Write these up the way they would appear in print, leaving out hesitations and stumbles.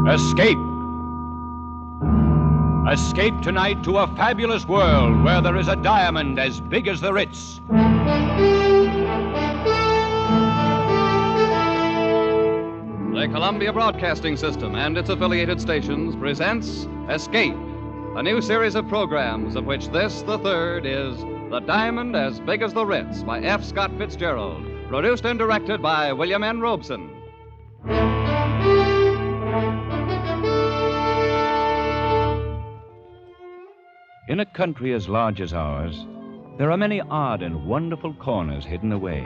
Escape. Escape tonight to a fabulous world where there is a diamond as big as the Ritz. The Columbia Broadcasting System and its affiliated stations presents Escape, a new series of programs of which this, the third, is The Diamond as Big as the Ritz by F. Scott Fitzgerald, produced and directed by William N. Robeson. In a country as large as ours, there are many odd and wonderful corners hidden away,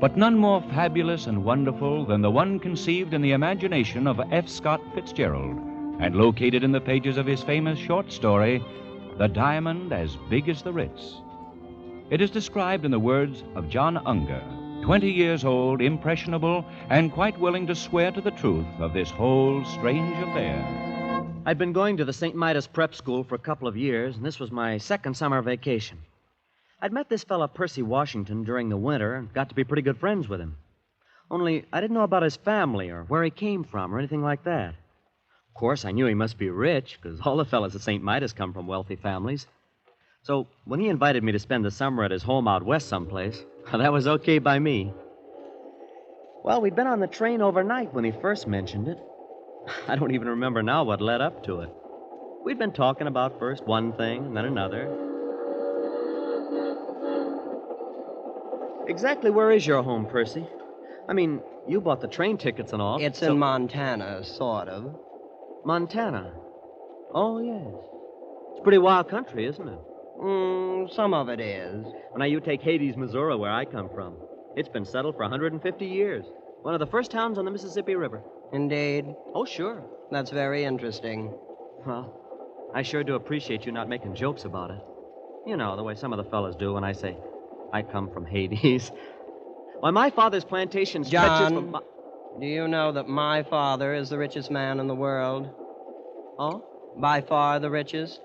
but none more fabulous and wonderful than the one conceived in the imagination of F. Scott Fitzgerald and located in the pages of his famous short story, The Diamond as Big as the Ritz. It is described in the words of John Unger, 20 years old, impressionable, and quite willing to swear to the truth of this whole strange affair. I'd been going to the St. Midas Prep School for a couple of years, and this was my second summer vacation. I'd met this fellow Percy Washington during the winter and got to be pretty good friends with him. Only I didn't know about his family or where he came from or anything like that. Of course, I knew he must be rich, because all the fellas at St. Midas come from wealthy families. So when he invited me to spend the summer at his home out west someplace, that was okay by me. Well, we'd been on the train overnight when he first mentioned it. I don't even remember now what led up to it. We'd been talking about first one thing and then another. Exactly where is your home, Percy? I mean, you bought the train tickets and all. It's in Montana, sort of. Montana? Oh, yes. It's pretty wild country, isn't it? Some of it is. Well, now, you take Hades, Missouri, where I come from. It's been settled for 150 years. One of the first towns on the Mississippi River. Indeed. Oh, sure. That's very interesting. Well, I sure do appreciate you not making jokes about it. You know, the way some of the fellas do when I say, I come from Hades. Why, my father's plantation stretches from... John, do you know that my father is the richest man in the world? Oh? By far the richest?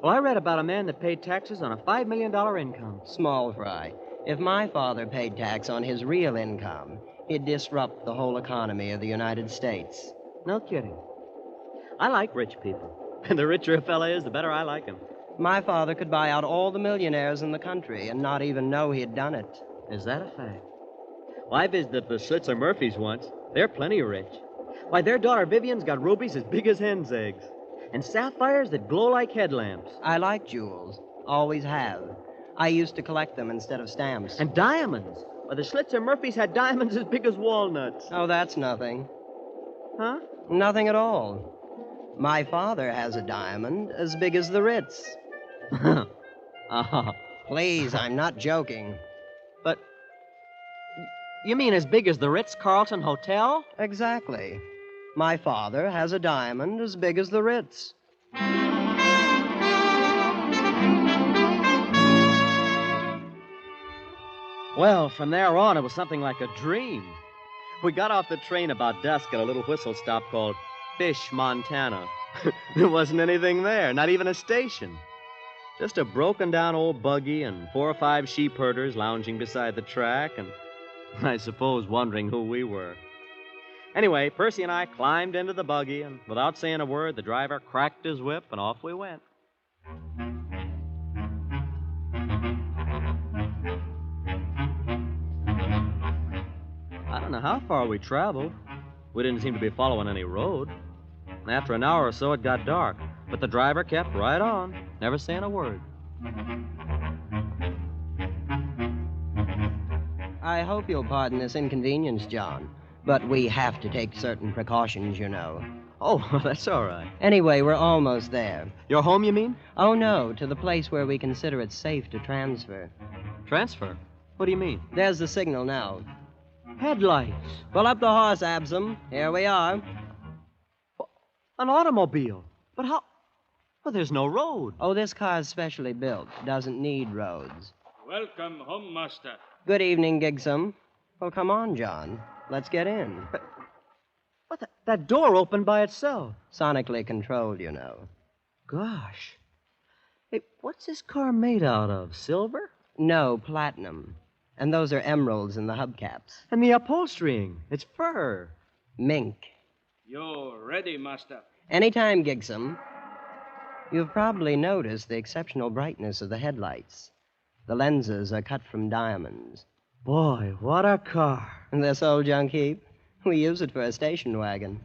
Well, I read about a man that paid taxes on a $5 million income. Small fry. If my father paid tax on his real income, it'd disrupt the whole economy of the United States. No kidding. I like rich people. And the richer a fella is, the better I like him. My father could buy out all the millionaires in the country and not even know he'd done it. Is that a fact? Well, I visited the Schlitzer Murphys once. They're plenty rich. Why, their daughter Vivian's got rubies as big as hen's eggs. And sapphires that glow like headlamps. I like jewels. Always have. I used to collect them instead of stamps. And diamonds. Why, the Schlitzer Murphys had diamonds as big as walnuts. Oh, that's nothing. Huh? Nothing at all. My father has a diamond as big as the Ritz. Please, I'm not joking. But you mean as big as the Ritz-Carlton Hotel? Exactly. My father has a diamond as big as the Ritz. Well, from there on, it was something like a dream. We got off the train about dusk at a little whistle stop called Fish, Montana. There wasn't anything there, not even a station. Just a broken-down old buggy and 4 or 5 sheep herders lounging beside the track and, I suppose, wondering who we were. Anyway, Percy and I climbed into the buggy, and without saying a word, the driver cracked his whip, and off we went. I don't know how far we traveled. We didn't seem to be following any road. And after an hour or so, it got dark, but the driver kept right on, never saying a word. I hope you'll pardon this inconvenience, John, but we have to take certain precautions, you know. Oh, that's all right. Anyway, we're almost there. Your home, you mean? Oh, no, to the place where we consider it safe to transfer. Transfer? What do you mean? There's the signal now. Headlights. Pull up the horse, Absam. Here we are. An automobile. But how? Well, there's no road. Oh, this car's specially built. Doesn't need roads. Welcome home, master. Good evening, Gigsum. Well, come on, John. Let's get in. But that door opened by itself. Sonically controlled, you know. Gosh. Hey, what's this car made out of? Silver? No, platinum. And those are emeralds in the hubcaps. And the upholstering. It's fur. Mink. You're ready, master. Anytime, Gigsum. You've probably noticed the exceptional brightness of the headlights. The lenses are cut from diamonds. Boy, what a car. This old junk heap, we use it for a station wagon.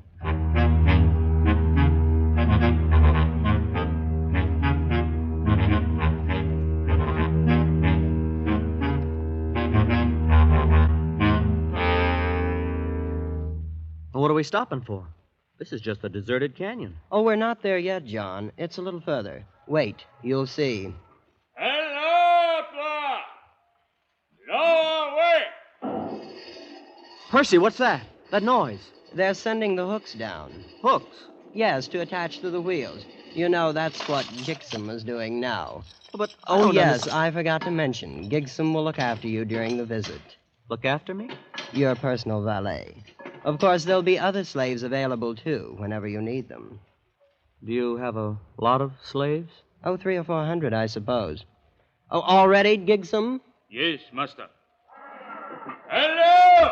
What are we stopping for? This is just a deserted canyon. Oh, we're not there yet, John. It's a little further. Wait, you'll see. Hello, Clark! Lower away! Percy, what's that? That noise. They're sending the hooks down. Hooks. Yes, to attach to the wheels. You know, that's what Gigsum is doing now. But Oh, yes, I forgot to mention. Gigsum will look after you during the visit. Look after me? Your personal valet. Of course, there'll be other slaves available, too, whenever you need them. Do you have a lot of slaves? Oh, 300 or 400, I suppose. Oh, all ready, Gigsum? Yes, master. Hello!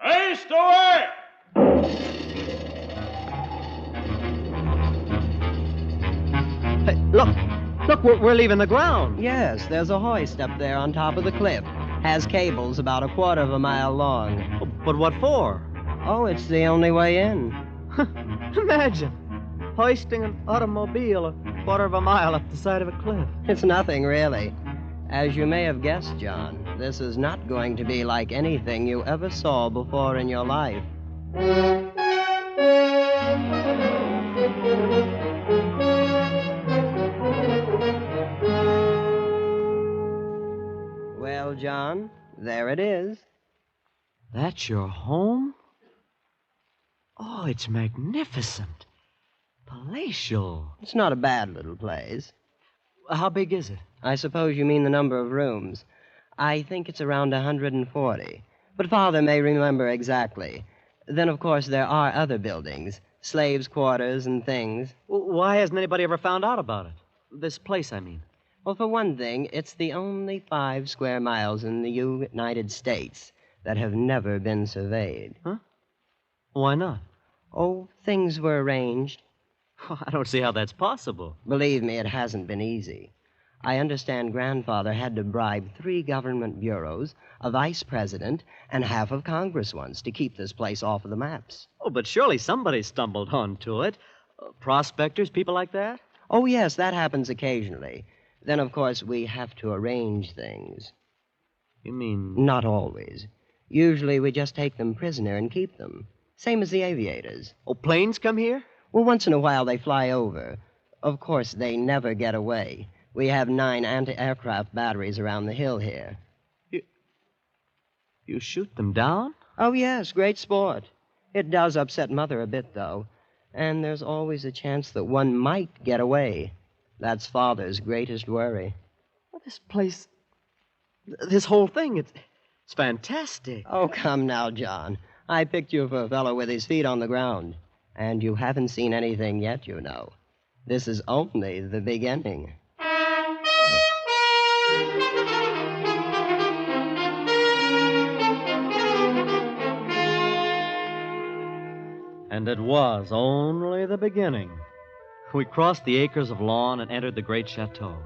Haste away! Hey, look! Look, we're leaving the ground. Yes, there's a hoist up there on top of the cliff. Has cables about 1/4 of a mile long. But what for? Oh, it's the only way in. Imagine hoisting an automobile 1/4 of a mile up the side of a cliff. It's nothing, really. As you may have guessed, John, this is not going to be like anything you ever saw before in your life. Well, John, there it is. That's your home? Oh, it's magnificent. Palatial. It's not a bad little place. How big is it? I suppose you mean the number of rooms. I think it's around 140. But Father may remember exactly. Then, of course, there are other buildings. Slaves' quarters and things. Why hasn't anybody ever found out about it? This place, I mean. Well, for one thing, it's the only 5 square miles in the United States that have never been surveyed. Huh? Why not? Oh, things were arranged. I don't see how that's possible. Believe me, it hasn't been easy. I understand Grandfather had to bribe 3 government bureaus, a vice president, and half of Congress once to keep this place off of the maps. Oh, but surely somebody stumbled onto it. Prospectors, people like that? Oh, yes, that happens occasionally. Then, of course, we have to arrange things. You mean... Not always. Usually we just take them prisoner and keep them. Same as the aviators. Oh, planes come here? Well, once in a while they fly over. Of course, they never get away. We have 9 anti-aircraft batteries around the hill here. You shoot them down? Oh, yes, great sport. It does upset Mother a bit, though. And there's always a chance that one might get away. That's Father's greatest worry. Well, this place... This whole thing, it's fantastic. Oh, come now, John. I picked you for a fellow with his feet on the ground. And you haven't seen anything yet, you know. This is only the beginning. And it was only the beginning. We crossed the acres of lawn and entered the great chateau.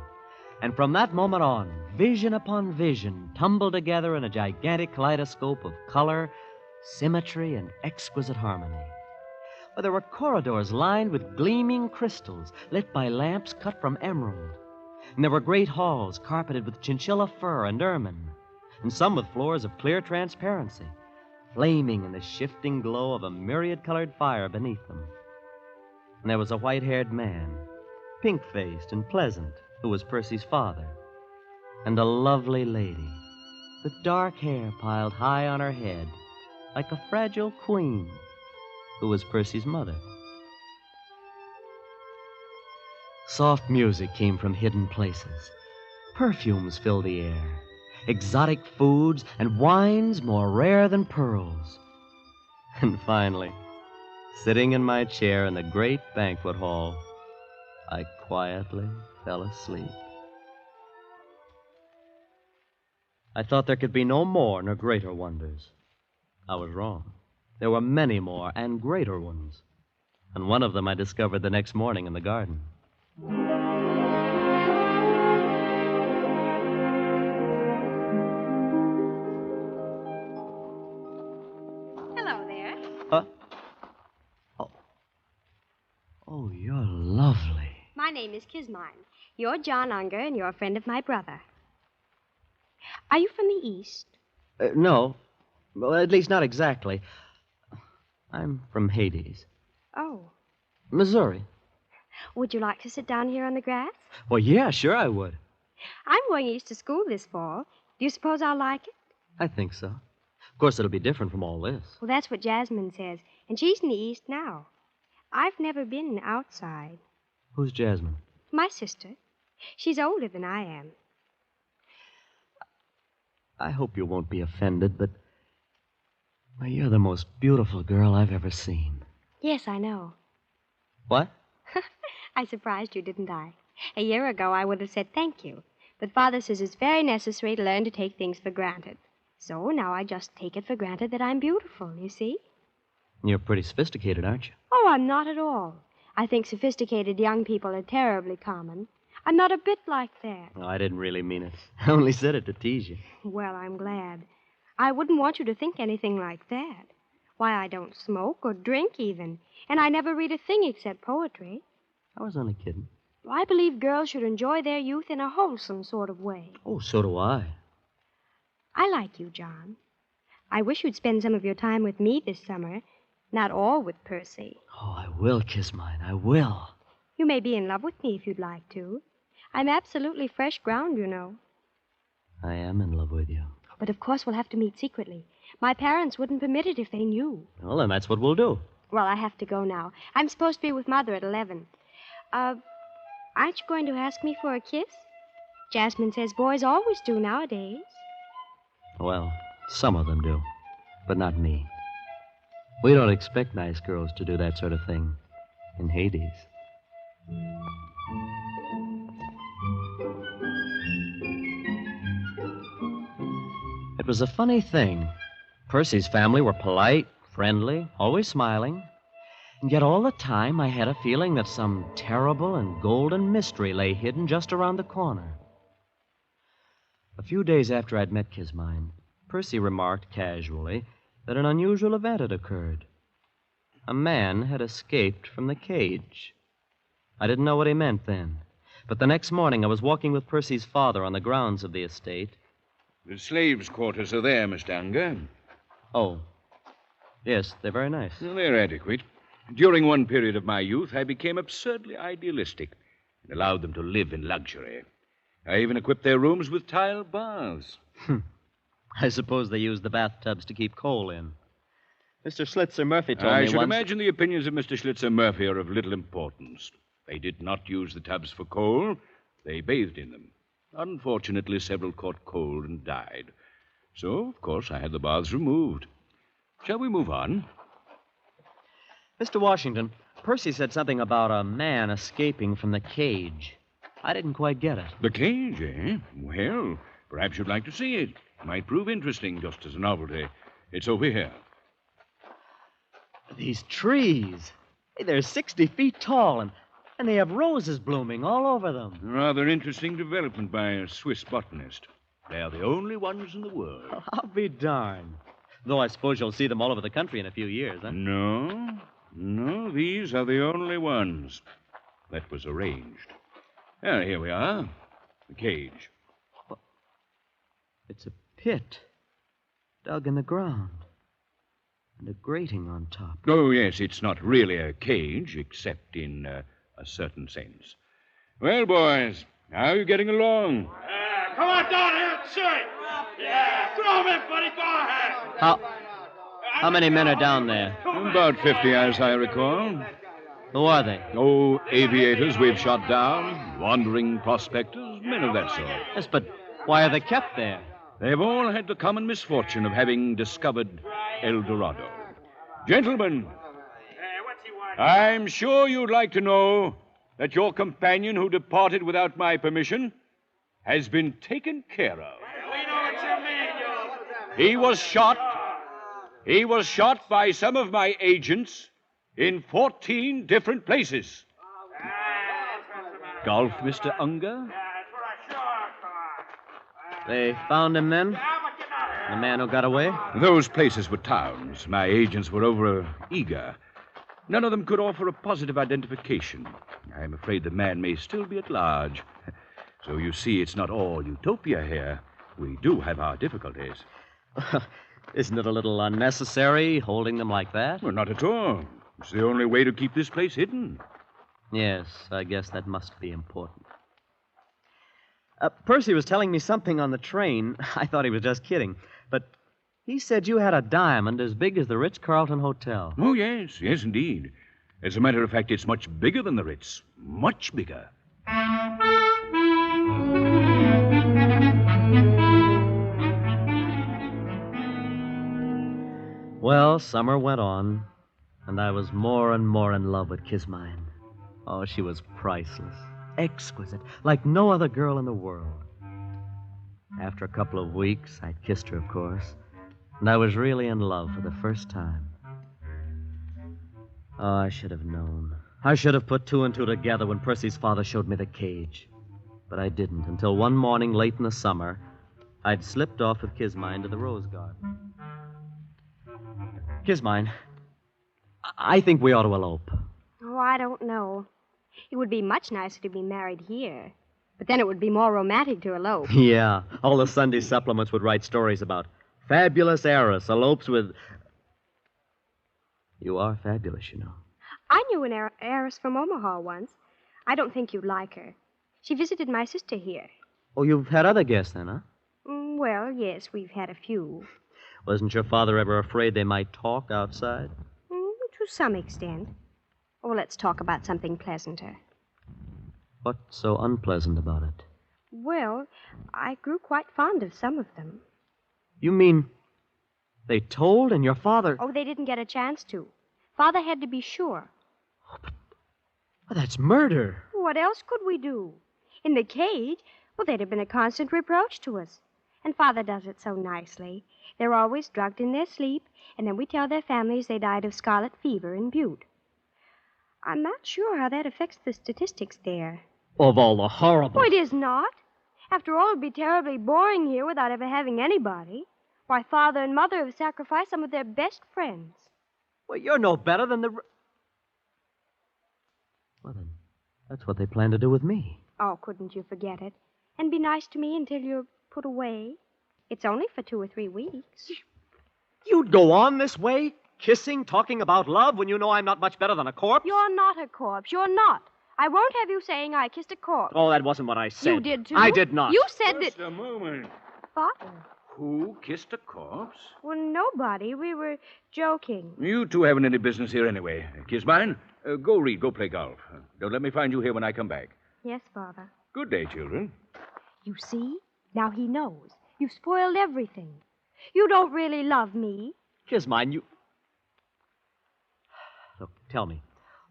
And from that moment on, vision upon vision tumbled together in a gigantic kaleidoscope of color, symmetry, and exquisite harmony. Where there were corridors lined with gleaming crystals, lit by lamps cut from emerald. And there were great halls carpeted with chinchilla fur and ermine, and some with floors of clear transparency, flaming in the shifting glow of a myriad-colored fire beneath them. And there was a white-haired man, pink-faced and pleasant, who was Percy's father, and a lovely lady with dark hair piled high on her head like a fragile queen, who was Percy's mother. Soft music came from hidden places. Perfumes filled the air, exotic foods and wines more rare than pearls. And finally, sitting in my chair in the great banquet hall, I quietly fell asleep. I thought there could be no more nor greater wonders. I was wrong. There were many more and greater ones. And one of them I discovered the next morning in the garden. Hello there. Huh? Oh, you're lovely. My name is Kismine. You're John Unger, and you're a friend of my brother. Are you from the East? No. Well, at least not exactly. I'm from Hades. Oh. Missouri. Would you like to sit down here on the grass? Well, yeah, sure I would. I'm going east to school this fall. Do you suppose I'll like it? I think so. Of course, it'll be different from all this. Well, that's what Jasmine says, and she's in the East now. I've never been outside. Who's Jasmine? My sister. She's older than I am. I hope you won't be offended, but well, you're the most beautiful girl I've ever seen. Yes, I know. What? I surprised you, didn't I? A year ago, I would have said thank you. But Father says it's very necessary to learn to take things for granted. So now I just take it for granted that I'm beautiful, you see? You're pretty sophisticated, aren't you? Oh, I'm not at all. I think sophisticated young people are terribly common. I'm not a bit like that. No, I didn't really mean it. I only said it to tease you. Well, I'm glad. I wouldn't want you to think anything like that. Why, I don't smoke or drink even. And I never read a thing except poetry. I was only kidding. I believe girls should enjoy their youth in a wholesome sort of way. Oh, so do I. I like you, John. I wish you'd spend some of your time with me this summer, not all with Percy. Oh, I will, Kismine. I will. You may be in love with me if you'd like to. I'm absolutely fresh ground, you know. I am in love with you. But of course we'll have to meet secretly. My parents wouldn't permit it if they knew. Well, then that's what we'll do. Well, I have to go now. I'm supposed to be with Mother at 11. Aren't you going to ask me for a kiss? Jasmine says boys always do nowadays. Well, some of them do, but not me. We don't expect nice girls to do that sort of thing in Hades. It was a funny thing. Percy's family were polite, friendly, always smiling. And yet all the time I had a feeling that some terrible and golden mystery lay hidden just around the corner. A few days after I'd met Kismine, Percy remarked casually that an unusual event had occurred. A man had escaped from the cage. I didn't know what he meant then. But the next morning I was walking with Percy's father on the grounds of the estate. The slaves' quarters are there, Mr. Unger. Oh. Yes, they're very nice. Well, they're adequate. During one period of my youth, I became absurdly idealistic and allowed them to live in luxury. I even equipped their rooms with tile baths. I suppose they use the bathtubs to keep coal in. Mr. Schlitzer Murphy told me I should once... imagine the opinions of Mr. Schlitzer Murphy are of little importance. They did not use the tubs for coal. They bathed in them. Unfortunately, several caught cold and died. So, of course, I had the baths removed. Shall we move on? Mr. Washington, Percy said something about a man escaping from the cage. I didn't quite get it. The cage, eh? Well, perhaps you'd like to see it. It might prove interesting, just as a novelty. It's over here. These trees. Hey, they're 60 feet tall, and they have roses blooming all over them. Rather interesting development by a Swiss botanist. They are the only ones in the world. I'll be darned. Though I suppose you'll see them all over the country in a few years, huh? No, these are the only ones. That was arranged. Here we are. The cage. It's a pit dug in the ground. And a grating on top. Oh, yes, it's not really a cage, except in a certain sense. Well, boys, how are you getting along? Come on down here and see. Yeah, throw him in, buddy. Go ahead. How many men are down there? About 50, as I recall. Who are they? Oh, aviators we've shot down, wandering prospectors, men of that sort. Yes, but why are they kept there? They've all had the common misfortune of having discovered El Dorado. Gentlemen, I'm sure you'd like to know that your companion who departed without my permission has been taken care of. We know what you mean, He was shot He was shot by some of my agents in 14 different places. Golf, Mr. Unger? They found him then? The man who got away? Those places were towns. My agents were over eager. None of them could offer a positive identification. I'm afraid the man may still be at large. So you see, it's not all utopia here. We do have our difficulties. Isn't it a little unnecessary holding them like that? Well, not at all. It's the only way to keep this place hidden. Yes, I guess that must be important. Percy was telling me something on the train. I thought he was just kidding. But he said you had a diamond as big as the Ritz-Carlton Hotel. Oh, yes, indeed. As a matter of fact, it's much bigger than the Ritz. Much bigger. Well, summer went on, and I was more and more in love with Kismine. Oh, she was priceless, exquisite, like no other girl in the world. After a couple of weeks, I'd kissed her, of course, and I was really in love for the first time. Oh, I should have known. I should have put two and two together when Percy's father showed me the cage. But I didn't until one morning late in the summer, I'd slipped off with Kismine to the rose garden. Kismine, I think we ought to elope. Oh, I don't know. It would be much nicer to be married here. But then it would be more romantic to elope. Yeah, all the Sunday supplements would write stories about fabulous heiress elopes with... You are fabulous, you know. I knew an heiress from Omaha once. I don't think you'd like her. She visited my sister here. Oh, you've had other guests then, huh? Well, yes, we've had a few. Wasn't your father ever afraid they might talk outside? To some extent. Oh, let's talk about something pleasanter. What's so unpleasant about it? Well, I grew quite fond of some of them. You mean they told and your father... Oh, they didn't get a chance to. Father had to be sure. Oh, but that's murder. What else could we do? In the cage, well, they'd have been a constant reproach to us. And Father does it so nicely. They're always drugged in their sleep, and then we tell their families they died of scarlet fever in Butte. I'm not sure how that affects the statistics there. Of all the horrible... Oh, it is not. After all, it'd be terribly boring here without ever having anybody. Why, Father and Mother have sacrificed some of their best friends. Well, you're no better than the... Well, then, that's what they plan to do with me. Oh, couldn't you forget it? And be nice to me until you're put away. It's only for 2 or 3 weeks. You'd go on this way, kissing, talking about love, when you know I'm not much better than a corpse? You're not a corpse. You're not. I won't have you saying I kissed a corpse. Oh, that wasn't what I said. You did, too. I did not. You said Just that... a moment. Father. Who kissed a corpse? Well, nobody. We were joking. You two haven't any business here anyway. Kismine, go read, go play golf. Don't let me find you here when I come back. Yes, Father. Good day, children. You see? Now he knows. You've spoiled everything. You don't really love me. Kismine, you... Look, tell me,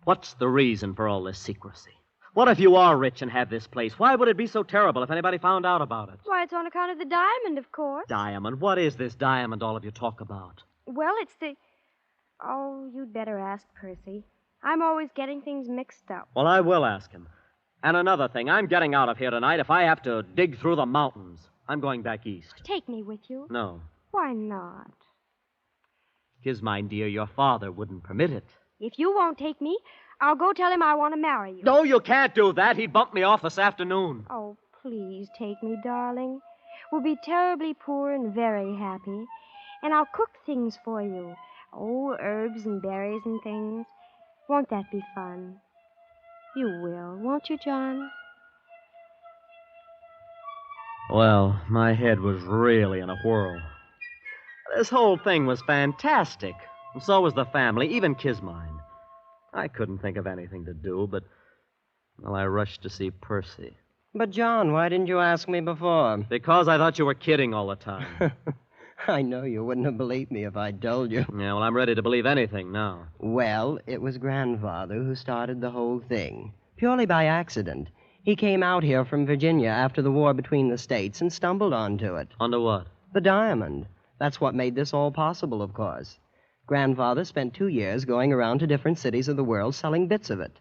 what's the reason for all this secrecy? What if you are rich and have this place? Why would it be so terrible if anybody found out about it? Why, it's on account of the diamond, of course. Diamond? What is this diamond all of you talk about? Well, it's the... Oh, you'd better ask Percy. I'm always getting things mixed up. Well, I will ask him. And another thing, I'm getting out of here tonight if I have to dig through the mountains. I'm going back east. Take me with you. No. Why not? Kismine, dear, your father wouldn't permit it. If you won't take me, I'll go tell him I want to marry you. No, you can't do that. He'd bump me off this afternoon. Oh, please take me, darling. We'll be terribly poor and very happy. And I'll cook things for you. Oh, herbs and berries and things. Won't that be fun? You will, won't you, John? Well, my head was really in a whirl. This whole thing was fantastic. And so was the family, even Kismine. I couldn't think of anything to do, but... Well, I rushed to see Percy. But, John, why didn't you ask me before? Because I thought you were kidding all the time. I know you wouldn't have believed me if I'd told you. Yeah, well, I'm ready to believe anything now. Well, it was Grandfather who started the whole thing. Purely by accident. He came out here from Virginia after the war between the states and stumbled onto it. Onto what? The diamond. That's what made this all possible, of course. Grandfather spent 2 years going around to different cities of the world selling bits of it.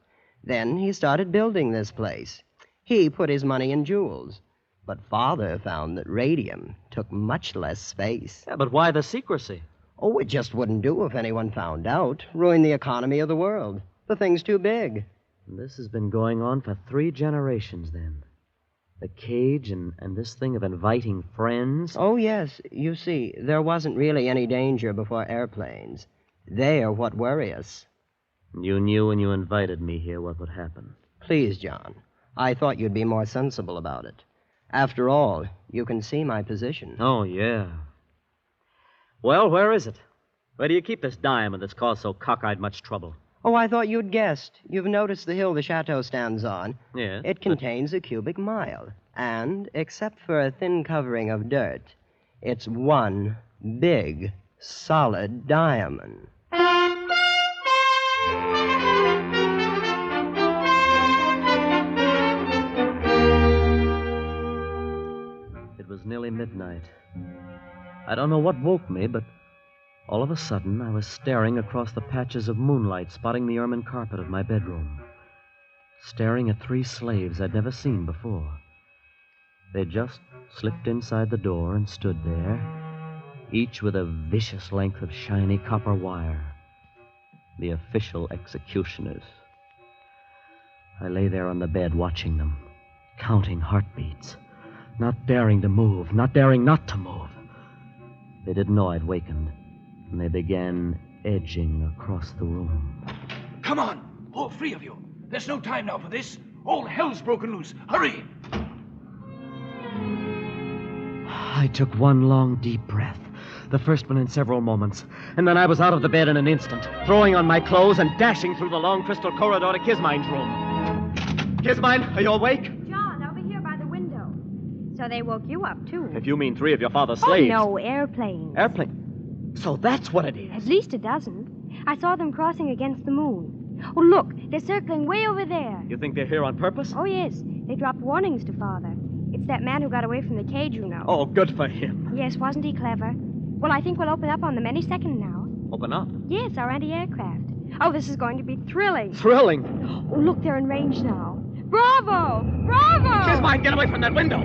Then he started building this place. He put his money in jewels. But Father found that radium took much less space. Yeah, but why the secrecy? Oh, it just wouldn't do if anyone found out. Ruin the economy of the world. The thing's too big. This has been going on for 3 generations, then. The cage and this thing of inviting friends. Oh, yes. You see, there wasn't really any danger before airplanes. They are what worry us. You knew when you invited me here what would happen. Please, John. I thought you'd be more sensible about it. After all, you can see my position. Oh, yeah. Well, where is it? Where do you keep this diamond that's caused so cockeyed much trouble? Oh, I thought you'd guessed. You've noticed the hill the chateau stands on. Yes. It contains a cubic mile. And, except for a thin covering of dirt, it's one big, solid diamond. It was nearly midnight. I don't know what woke me, but all of a sudden I was staring across the patches of moonlight spotting the ermine carpet of my bedroom. Staring at 3 slaves I'd never seen before. They just slipped inside the door and stood there, each with a vicious length of shiny copper wire. The official executioners. I lay there on the bed watching them, counting heartbeats, not daring to move, not daring not to move. They didn't know I'd wakened, and they began edging across the room. Come on, all 3 of you. There's no time now for this. All hell's broken loose. Hurry! I took one long, deep breath, the first one in several moments, and then I was out of the bed in an instant, throwing on my clothes and dashing through the long crystal corridor to Kismine's room. Kismine, are you awake? John, over here by the window. So they woke you up, too. If you mean 3 of your father's slaves. Oh, no, airplanes. Airplane? So that's what it is. At least a dozen. I saw them crossing against the moon. Oh, look, they're circling way over there. You think they're here on purpose? Oh, yes. They dropped warnings to Father. It's that man who got away from the cage, you know. Oh, good for him. Yes, wasn't he clever? Well, I think we'll open up on them any second now. Open up? Yes, our anti-aircraft. Oh, this is going to be thrilling. Thrilling. Oh, look, they're in range now. Bravo! Bravo! Kismine, get away from that window!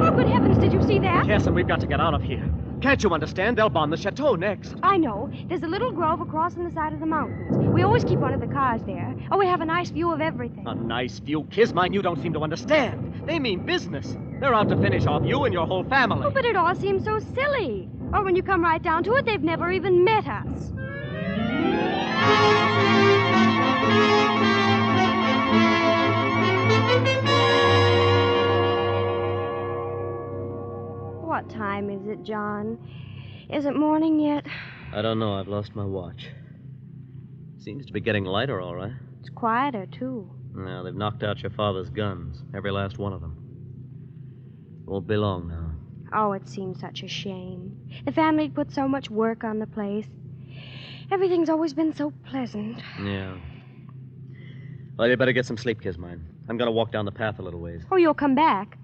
Oh, good heavens, did you see that? Yes, and we've got to get out of here. Can't you understand? They'll bomb the chateau next. I know. There's a little grove across on the side of the mountains. We always keep one of the cars there. Oh, we have a nice view of everything. A nice view? Kismine, you don't seem to understand. They mean business. They're out to finish off you and your whole family. Oh, but it all seems so silly. Oh, when you come right down to it, they've never even met us. What time is it, John? Is it morning yet? I don't know. I've lost my watch. Seems to be getting lighter, all right. It's quieter, too. Now, they've knocked out your father's guns. Every last one of them. Won't be long now. Oh, it seems such a shame. The family'd put so much work on the place. Everything's always been so pleasant. Yeah. Well, you better get some sleep, Kismine. I'm going to walk down the path a little ways. Oh, you'll come back?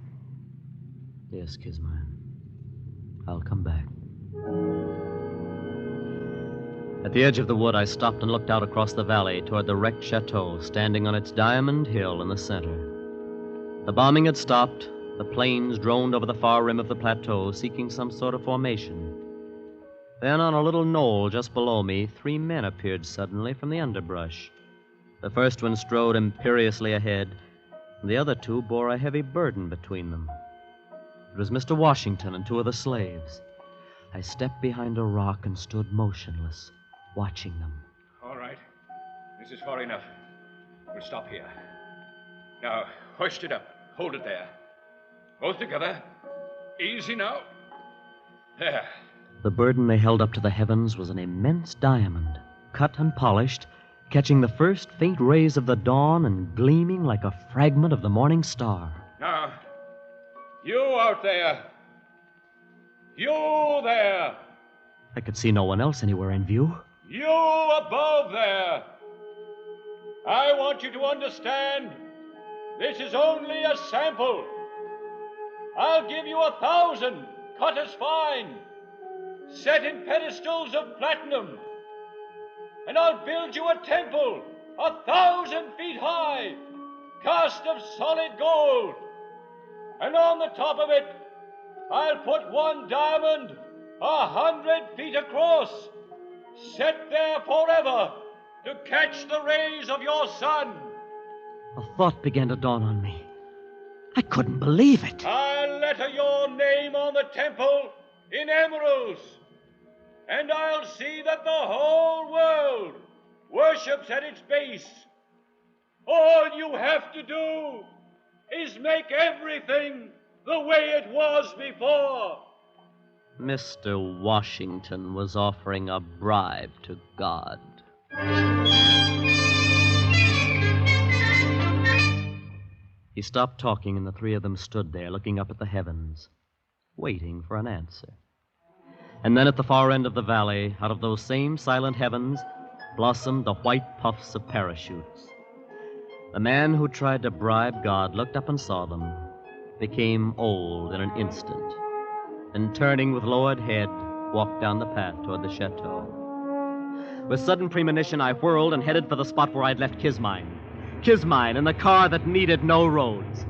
Yes, Kismine. I'll come back. At the edge of the wood, I stopped and looked out across the valley toward the wrecked chateau standing on its diamond hill in the center. The bombing had stopped. The planes droned over the far rim of the plateau, seeking some sort of formation. Then, on a little knoll just below me, 3 men appeared suddenly from the underbrush. The first one strode imperiously ahead, and the other 2 bore a heavy burden between them. It was Mr. Washington and 2 of the slaves. I stepped behind a rock and stood motionless, watching them. All right. This is far enough. We'll stop here. Now, hoist it up. Hold it there. Both together. Easy now. There. The burden they held up to the heavens was an immense diamond, cut and polished, catching the first faint rays of the dawn and gleaming like a fragment of the morning star. Now, you out there. You there. I could see no one else anywhere in view. You above there. I want you to understand this is only a sample. I'll give you 1,000, cut as fine. set in pedestals of platinum. And I'll build you a temple 1,000 feet high, cast of solid gold. And on the top of it, I'll put one diamond 100 feet across, set there forever to catch the rays of your sun. A thought began to dawn on me. I couldn't believe it. I'll letter your name on the temple in emeralds, and I'll see that the whole world worships at its base. All you have to do is make everything the way it was before. Mr. Washington was offering a bribe to God. He stopped talking, and the three of them stood there, looking up at the heavens, waiting for an answer. And then at the far end of the valley, out of those same silent heavens, blossomed the white puffs of parachutes. The man who tried to bribe God looked up and saw them, became old in an instant, and turning with lowered head, walked down the path toward the chateau. With sudden premonition, I whirled and headed for the spot where I'd left Kismine. Kismine in the car that needed no roads.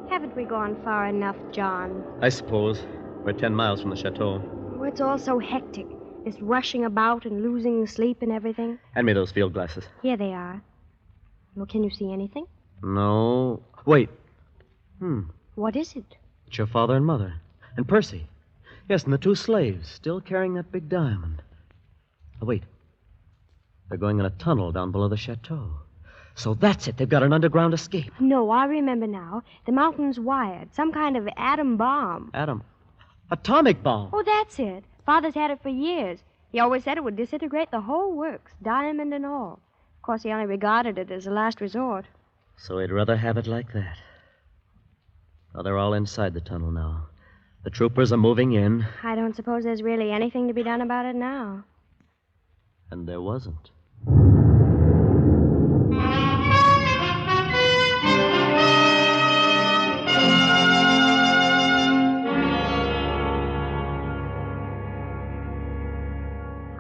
Haven't we gone far enough, John? I suppose. We're 10 miles from the chateau. Oh, it's all so hectic. This rushing about and losing sleep and everything. Hand me those field glasses. Here they are. Well, can you see anything? No. Wait. What is it? It's your father and mother. And Percy. Yes, and the two slaves, still carrying that big diamond. Oh, wait. They're going in a tunnel down below the chateau. So that's it. They've got an underground escape. No, I remember now. The mountain's wired. Some kind of atom bomb. Atomic bomb. Oh, that's it. Father's had it for years. He always said it would disintegrate the whole works, diamond and all. Of course, he only regarded it as a last resort. So he'd rather have it like that. Well, they're all inside the tunnel now. The troopers are moving in. I don't suppose there's really anything to be done about it now. And there wasn't.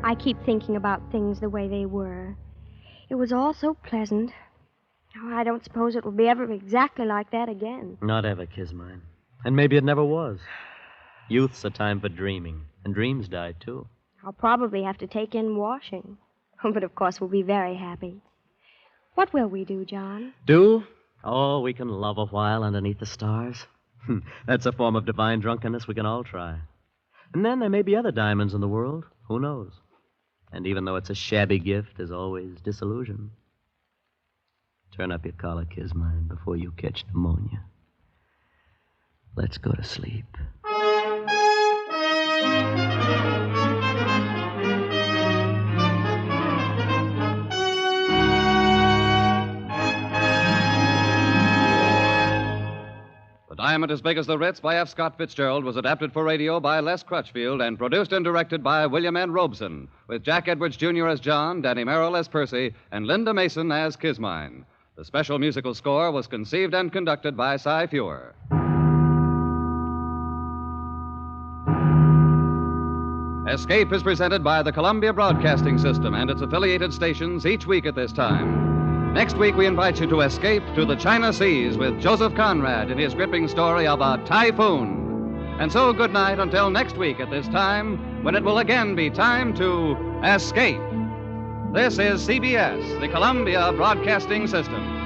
I keep thinking about things the way they were. It was all so pleasant. Oh, I don't suppose it will be ever exactly like that again. Not ever, Kismine. And maybe it never was. Youth's a time for dreaming, and dreams die, too. I'll probably have to take in washing. But, of course, we'll be very happy. What will we do, John? Do? Oh, we can love a while underneath the stars. That's a form of divine drunkenness we can all try. And then there may be other diamonds in the world. Who knows? And even though it's a shabby gift, there's always disillusion. Turn up your collar, Kismine, before you catch pneumonia. Let's go to sleep. The Diamond as Big as the Ritz by F. Scott Fitzgerald was adapted for radio by Les Crutchfield and produced and directed by William N. Robeson, with Jack Edwards Jr. as John, Danny Merrill as Percy, and Linda Mason as Kismine. The special musical score was conceived and conducted by Cy Feuer. Escape is presented by the Columbia Broadcasting System and its affiliated stations each week at this time. Next week, we invite you to escape to the China Seas with Joseph Conrad in his gripping story of a typhoon. And so, good night until next week at this time, when it will again be time to escape. This is CBS, the Columbia Broadcasting System.